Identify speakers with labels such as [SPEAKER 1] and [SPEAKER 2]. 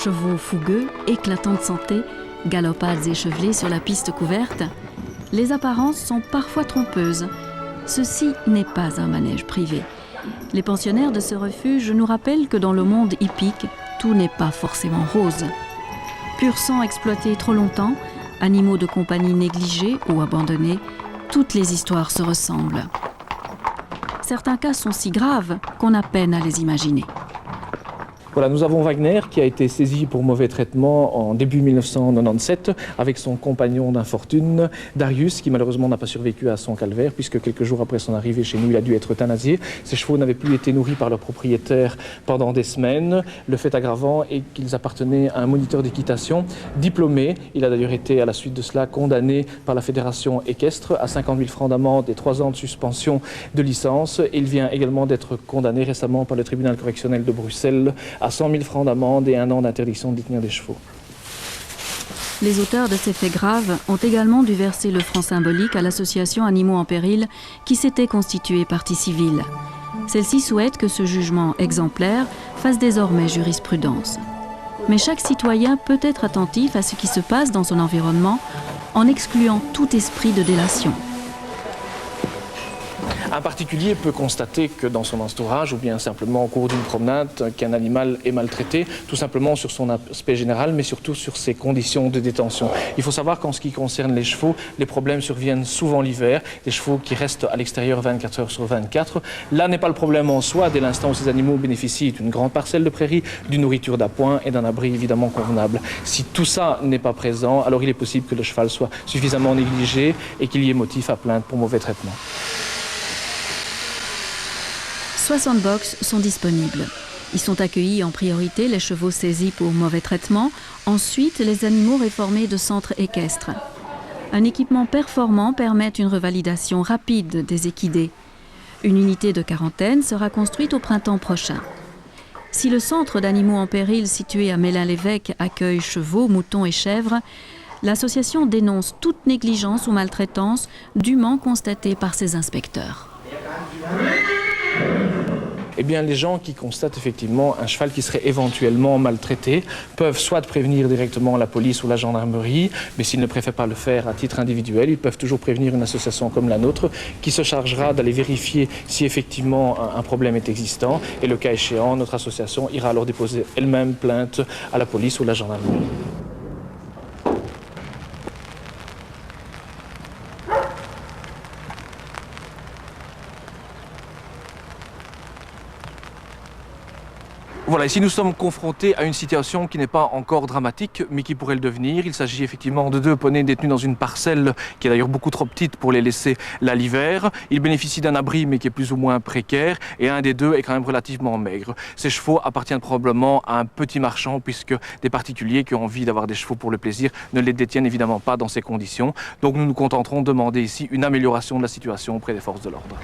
[SPEAKER 1] Chevaux fougueux, éclatants de santé, galopades échevelées sur la piste couverte, les apparences sont parfois trompeuses. Ceci n'est pas un manège privé. Les pensionnaires de ce refuge nous rappellent que dans le monde hippique, tout n'est pas forcément rose. Pur sang exploité trop longtemps, animaux de compagnie négligés ou abandonnés, toutes les histoires se ressemblent. Certains cas sont si graves qu'on a peine à les imaginer.
[SPEAKER 2] Voilà, nous avons Wagner qui a été saisi pour mauvais traitement en début 1997 avec son compagnon d'infortune, Darius, qui malheureusement n'a pas survécu à son calvaire puisque quelques jours après son arrivée chez nous, il a dû être euthanasié. Ces chevaux n'avaient plus été nourris par leur propriétaire pendant des semaines. Le fait aggravant est qu'ils appartenaient à un moniteur d'équitation diplômé. Il a d'ailleurs été à la suite de cela condamné par la fédération équestre à 50 000 francs d'amende et 3 ans de suspension de licence. Il vient également d'être condamné récemment par le tribunal correctionnel de Bruxelles à 100 000 francs d'amende et 1 an d'interdiction de détenir des chevaux.
[SPEAKER 1] Les auteurs de ces faits graves ont également dû verser le franc symbolique à l'association Animaux en péril qui s'était constituée partie civile. Celle-ci souhaite que ce jugement exemplaire fasse désormais jurisprudence. Mais chaque citoyen peut être attentif à ce qui se passe dans son environnement en excluant tout esprit de délation.
[SPEAKER 2] Un particulier peut constater que dans son entourage ou bien simplement au cours d'une promenade qu'un animal est maltraité, tout simplement sur son aspect général mais surtout sur ses conditions de détention. Il faut savoir qu'en ce qui concerne les chevaux, les problèmes surviennent souvent l'hiver, des chevaux qui restent à l'extérieur 24 heures sur 24. Là n'est pas le problème en soi dès l'instant où ces animaux bénéficient d'une grande parcelle de prairie, d'une nourriture d'appoint et d'un abri évidemment convenable. Si tout ça n'est pas présent, alors il est possible que le cheval soit suffisamment négligé et qu'il y ait motif à plainte pour mauvais traitement.
[SPEAKER 1] 60 box sont disponibles. Ils sont accueillis en priorité les chevaux saisis pour mauvais traitement, ensuite les animaux réformés de centres équestres. Un équipement performant permet une revalidation rapide des équidés. Une unité de quarantaine sera construite au printemps prochain. Si le centre d'animaux en péril situé à Mélin-l'Évêque accueille chevaux, moutons et chèvres, l'association dénonce toute négligence ou maltraitance dûment constatée par ses inspecteurs.
[SPEAKER 2] Eh bien, les gens qui constatent effectivement un cheval qui serait éventuellement maltraité peuvent soit prévenir directement la police ou la gendarmerie, mais s'ils ne préfèrent pas le faire à titre individuel, ils peuvent toujours prévenir une association comme la nôtre qui se chargera d'aller vérifier si effectivement un problème est existant et le cas échéant, notre association ira alors déposer elle-même plainte à la police ou la gendarmerie. Voilà, ici nous sommes confrontés à une situation qui n'est pas encore dramatique, mais qui pourrait le devenir. Il s'agit effectivement de 2 poneys détenus dans une parcelle qui est d'ailleurs beaucoup trop petite pour les laisser là l'hiver. Ils bénéficient d'un abri, mais qui est plus ou moins précaire, et un des 2 est quand même relativement maigre. Ces chevaux appartiennent probablement à un petit marchand, puisque des particuliers qui ont envie d'avoir des chevaux pour le plaisir ne les détiennent évidemment pas dans ces conditions. Donc nous nous contenterons de demander ici une amélioration de la situation auprès des forces de l'ordre.